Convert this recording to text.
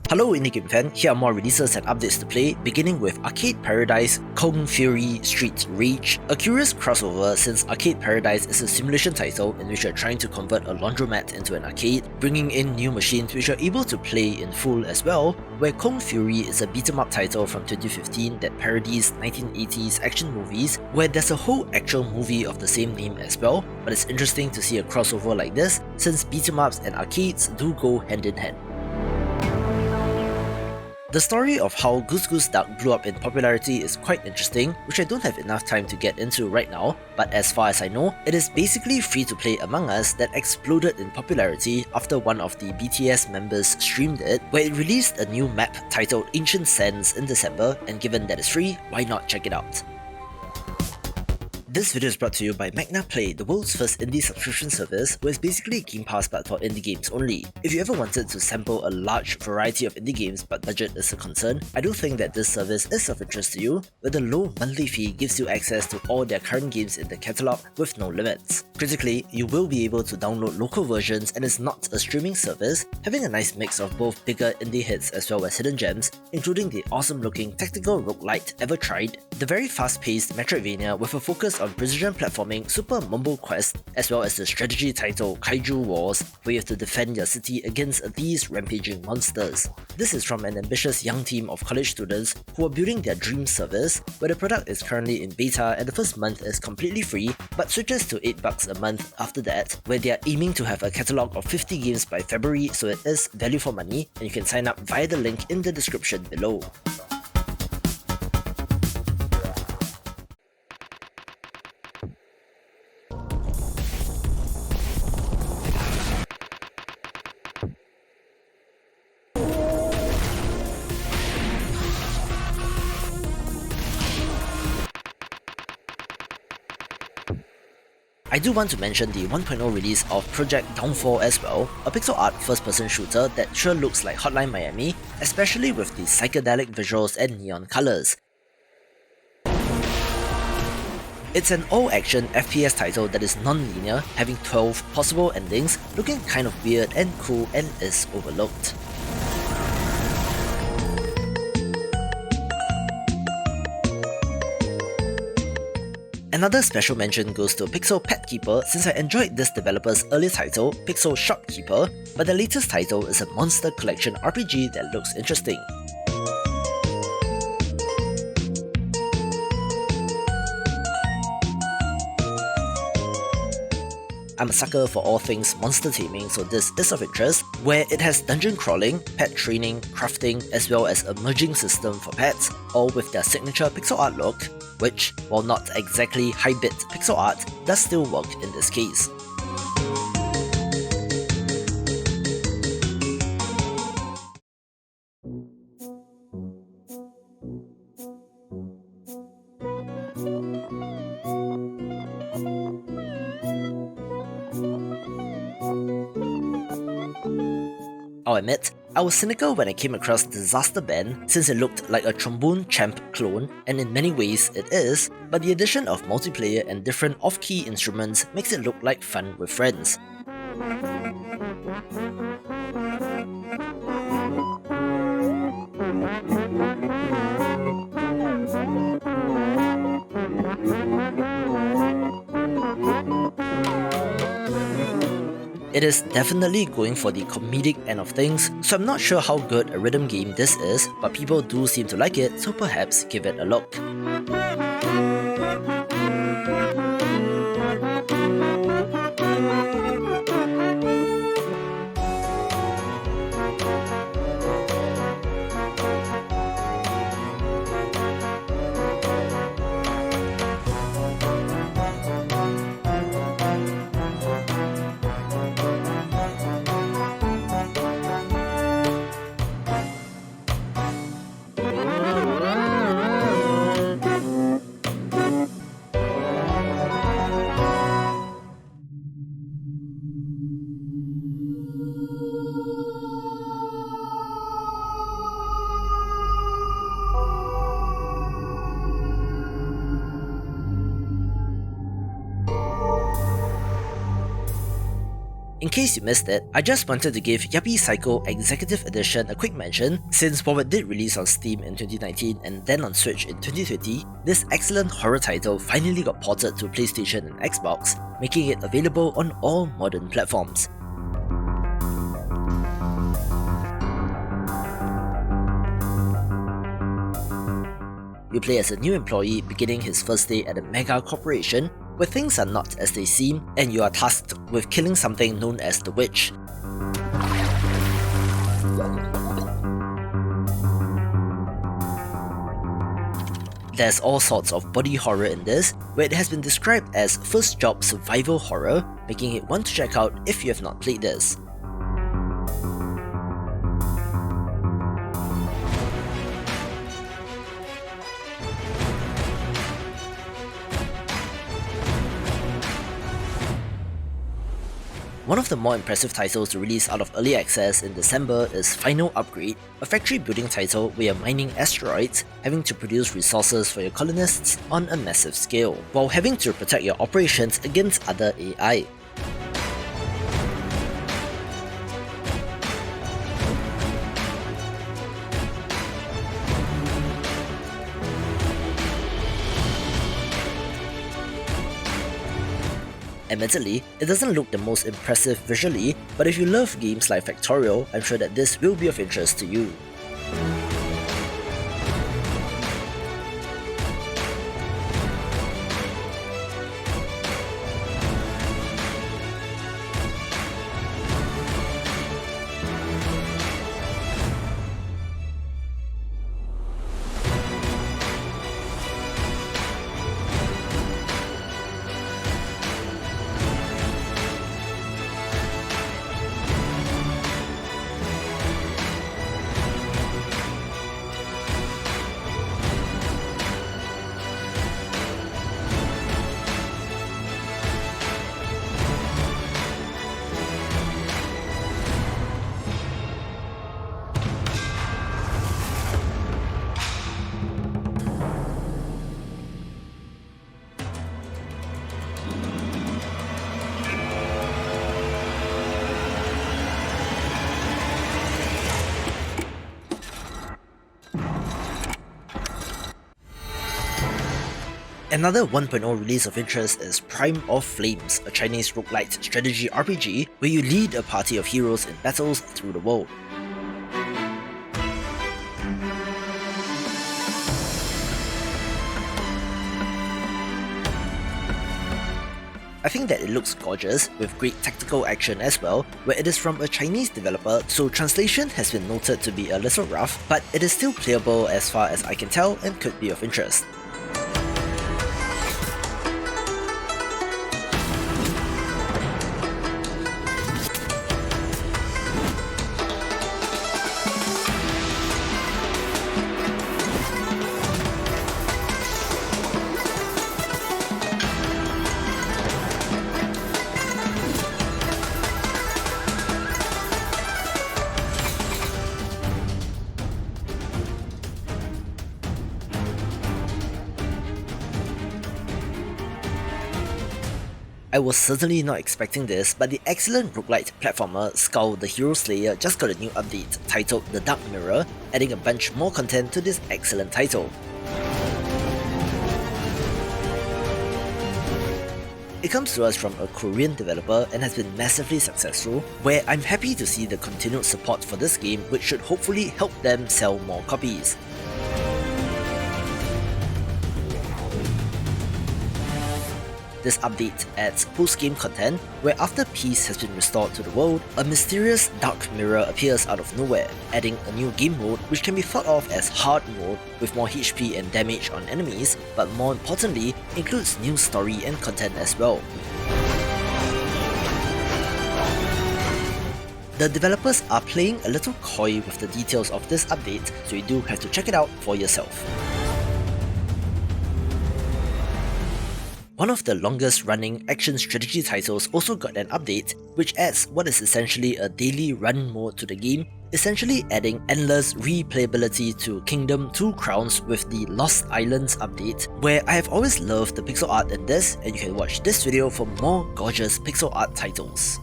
Hello Indie Game fan, here are more releases and updates to play, beginning with Arcade Paradise Kung Fury Street Rage, a curious crossover since Arcade Paradise is a simulation title in which you're trying to convert a laundromat into an arcade, bringing in new machines which you're able to play in full as well, where Kung Fury is a beat-em-up title from 2015 that parodies 1980s action movies, where there's a whole actual movie of the same name as well, but it's interesting to see a crossover like this since beat-em-ups and arcades do go hand in hand. The story of how Goose Duck blew up in popularity is quite interesting, which I don't have enough time to get into right now, but as far as I know, it is basically free-to-play Among Us that exploded in popularity after one of the BTS members streamed it, where it released a new map titled Ancient Sands in December, and given that it's free, why not check it out? This video is brought to you by MagnaPlay, the world's first indie subscription service, where it's basically a Game Pass but for indie games only. If you ever wanted to sample a large variety of indie games but budget is a concern, I do think that this service is of interest to you, where the low monthly fee gives you access to all their current games in the catalogue with no limits. Critically, you will be able to download local versions and it's not a streaming service, having a nice mix of both bigger indie hits as well as hidden gems, including the awesome looking tactical roguelite Ever Tried, the very fast-paced Metroidvania with a focus on precision platforming Super Mumble Quest, as well as the strategy title Kaiju Wars, where you have to defend your city against these rampaging monsters. This is from an ambitious young team of college students who are building their dream service, where the product is currently in beta and the first month is completely free, but switches to $8 a month after that, where they are aiming to have a catalogue of 50 games by February, so it is value for money, and you can sign up via the link in the description below. I do want to mention the 1.0 release of Project Downfall as well, a pixel art first-person shooter that sure looks like Hotline Miami, especially with the psychedelic visuals and neon colours. It's an all-action FPS title that is non-linear, having 12 possible endings, looking kind of weird and cool and is overlooked. Another special mention goes to Pixel Petkeeper since I enjoyed this developer's earlier title, Pixel Shopkeeper, but the latest title is a monster collection RPG that looks interesting. I'm a sucker for all things monster taming, so this is of interest, where it has dungeon crawling, pet training, crafting, as well as a merging system for pets, all with their signature pixel art look, which, while not exactly high-bit pixel art, does still work in this case. I'll admit, I was cynical when I came across Disaster Band since it looked like a Trombone Champ clone, and in many ways it is, but the addition of multiplayer and different off-key instruments makes it look like fun with friends. It is definitely going for the comedic end of things, so I'm not sure how good a rhythm game this is, but people do seem to like it, so perhaps give it a look. In case you missed it, I just wanted to give Yuppie Psycho Executive Edition a quick mention, since while it did release on Steam in 2019 and then on Switch in 2020, this excellent horror title finally got ported to PlayStation and Xbox, making it available on all modern platforms. You play as a new employee beginning his first day at a mega corporation, where things are not as they seem, and you are tasked with killing something known as the Witch. There's all sorts of body horror in this, where it has been described as first job survival horror, making it one to check out if you have not played this. One of the more impressive titles to release out of early access in December is Final Upgrade, a factory building title where you're mining asteroids, having to produce resources for your colonists on a massive scale, while having to protect your operations against other AI. Admittedly, it doesn't look the most impressive visually, but if you love games like Factorial, I'm sure that this will be of interest to you. Another 1.0 release of interest is Prime of Flames, a Chinese roguelite strategy RPG where you lead a party of heroes in battles through the world. I think that it looks gorgeous, with great tactical action as well, where it is from a Chinese developer, so translation has been noted to be a little rough, but it is still playable as far as I can tell and could be of interest. I was certainly not expecting this, but the excellent roguelite platformer Skull the Hero Slayer just got a new update titled The Dark Mirror, adding a bunch more content to this excellent title. It comes to us from a Korean developer and has been massively successful, where I'm happy to see the continued support for this game, which should hopefully help them sell more copies. This update adds post-game content, where after peace has been restored to the world, a mysterious dark mirror appears out of nowhere, adding a new game mode which can be thought of as hard mode with more HP and damage on enemies, but more importantly, includes new story and content as well. The developers are playing a little coy with the details of this update, so you do have to check it out for yourself. One of the longest running action strategy titles also got an update, which adds what is essentially a daily run mode to the game, essentially adding endless replayability to Kingdom 2 Crowns with the Lost Islands update, where I have always loved the pixel art in this, and you can watch this video for more gorgeous pixel art titles.